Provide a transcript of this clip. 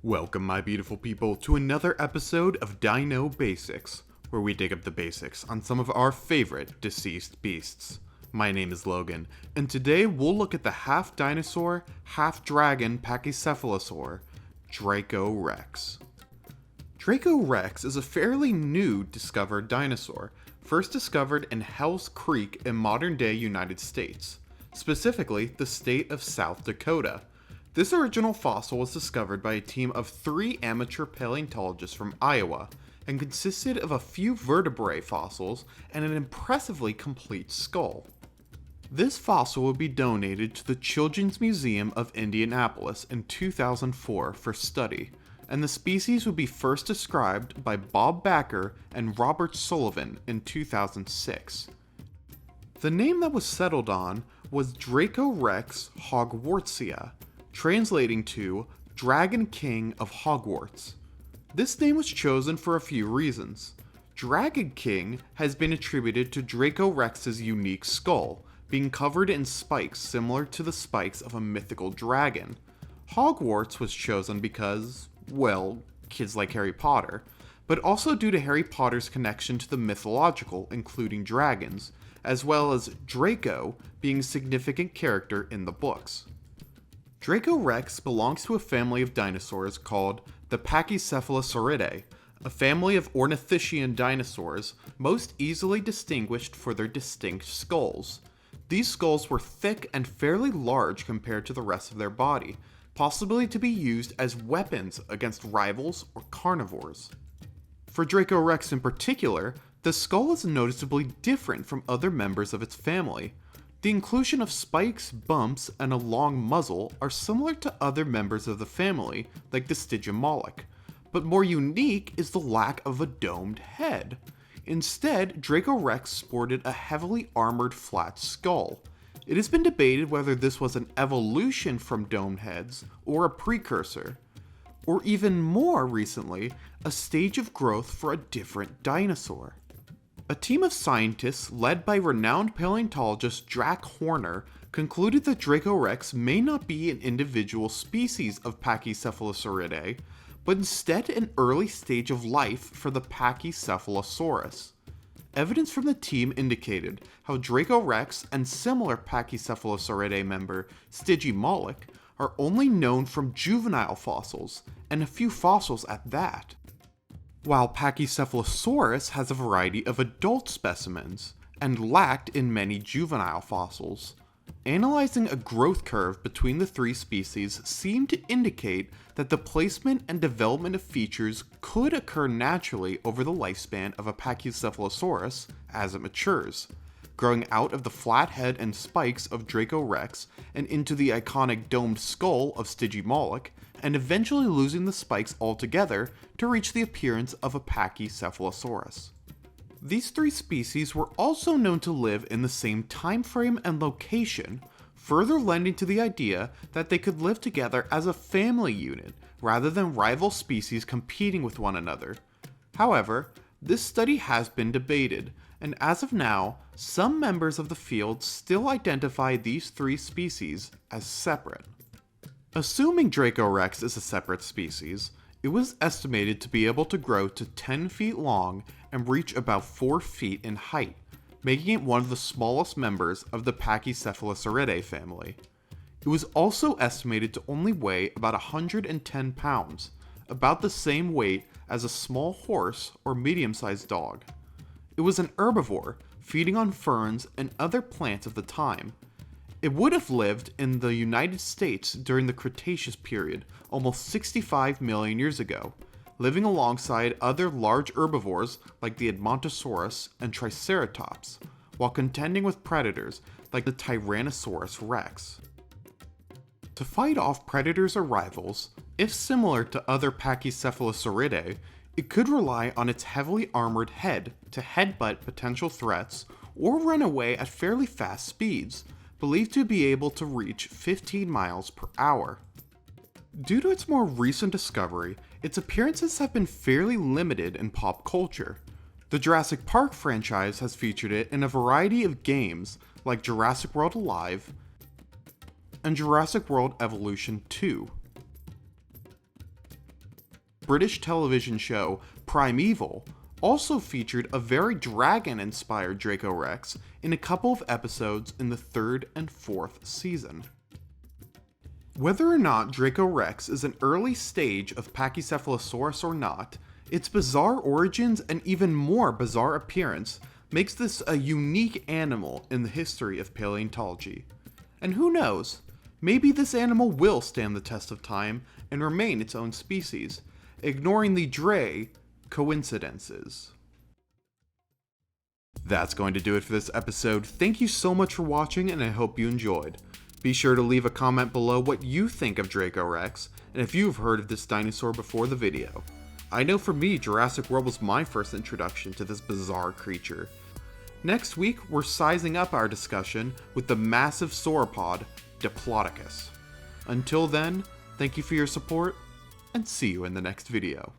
Welcome, my beautiful people, to another episode of Dino Basics, where we dig up the basics on some of our favorite deceased beasts. My name is Logan, and today we'll look at the half-dinosaur, half-dragon pachycephalosaur, Dracorex. Dracorex is a fairly new discovered dinosaur, first discovered in Hell's Creek in modern-day United States, specifically the state of South Dakota. This original fossil was discovered by a team of 3 amateur paleontologists from Iowa and consisted of a few vertebrae fossils and an impressively complete skull. This fossil will be donated to the Children's Museum of Indianapolis in 2004 for study, and the species would be first described by Bob Backer and Robert Sullivan in 2006. The name that was settled on was Dracorex hogwartsia, translating to Dragon King of Hogwarts. This name was chosen for a few reasons. Dragon King has been attributed to Dracorex's unique skull, being covered in spikes similar to the spikes of a mythical dragon. Hogwarts was chosen because, well, kids like Harry Potter, but also due to Harry Potter's connection to the mythological, including dragons, as well as Draco being a significant character in the books. Dracorex belongs to a family of dinosaurs called the Pachycephalosauridae, a family of ornithischian dinosaurs most easily distinguished for their distinct skulls. These skulls were thick and fairly large compared to the rest of their body, possibly to be used as weapons against rivals or carnivores. For Dracorex in particular, the skull is noticeably different from other members of its family. The inclusion of spikes, bumps, and a long muzzle are similar to other members of the family, like the Stygimoloch, but more unique is the lack of a domed head. Instead, Dracorex sported a heavily armored flat skull. It has been debated whether this was an evolution from domed heads or a precursor, or even more recently, a stage of growth for a different dinosaur. A team of scientists led by renowned paleontologist Drac Horner concluded that Dracorex may not be an individual species of Pachycephalosauridae, but instead an early stage of life for the Pachycephalosaurus. Evidence from the team indicated how Dracorex and similar Pachycephalosauridae member Stygimoloch are only known from juvenile fossils, and a few fossils at that, while Pachycephalosaurus has a variety of adult specimens, and lacked in many juvenile fossils. Analyzing a growth curve between the 3 species seemed to indicate that the placement and development of features could occur naturally over the lifespan of a Pachycephalosaurus as it matures, growing out of the flat head and spikes of Dracorex and into the iconic domed skull of Stygimoloch, and eventually losing the spikes altogether to reach the appearance of a Pachycephalosaurus. These 3 species were also known to live in the same time frame and location, further lending to the idea that they could live together as a family unit rather than rival species competing with one another. However, this study has been debated, and as of now, some members of the field still identify these 3 species as separate. Assuming Dracorex is a separate species, it was estimated to be able to grow to 10 feet long and reach about 4 feet in height, making it one of the smallest members of the Pachycephalosauridae family. It was also estimated to only weigh about 110 pounds, about the same weight as a small horse or medium-sized dog. It was an herbivore, feeding on ferns and other plants of the time. It would have lived in the United States during the Cretaceous period, almost 65 million years ago, living alongside other large herbivores like the Edmontosaurus and Triceratops, while contending with predators like the Tyrannosaurus rex. To fight off predators or rivals, if similar to other Pachycephalosauridae, it could rely on its heavily armored head to headbutt potential threats or run away at fairly fast speeds, believed to be able to reach 15 miles per hour. Due to its more recent discovery, its appearances have been fairly limited in pop culture. The Jurassic Park franchise has featured it in a variety of games like Jurassic World Alive and Jurassic World Evolution 2. British television show Primeval also featured a very dragon-inspired Dracorex in a couple of episodes in the 3rd and 4th season. Whether or not Dracorex is an early stage of Pachycephalosaurus or not, its bizarre origins and even more bizarre appearance makes this a unique animal in the history of paleontology. And who knows, maybe this animal will stand the test of time and remain its own species, ignoring the Dre coincidences. That's going to do it for this episode. Thank you so much for watching, and I hope you enjoyed. Be sure to leave a comment below what you think of Dracorex, and if you've heard of this dinosaur before the video. I know for me, Jurassic World was my first introduction to this bizarre creature. Next week, we're sizing up our discussion with the massive sauropod, Diplodocus. Until then, thank you for your support, and see you in the next video.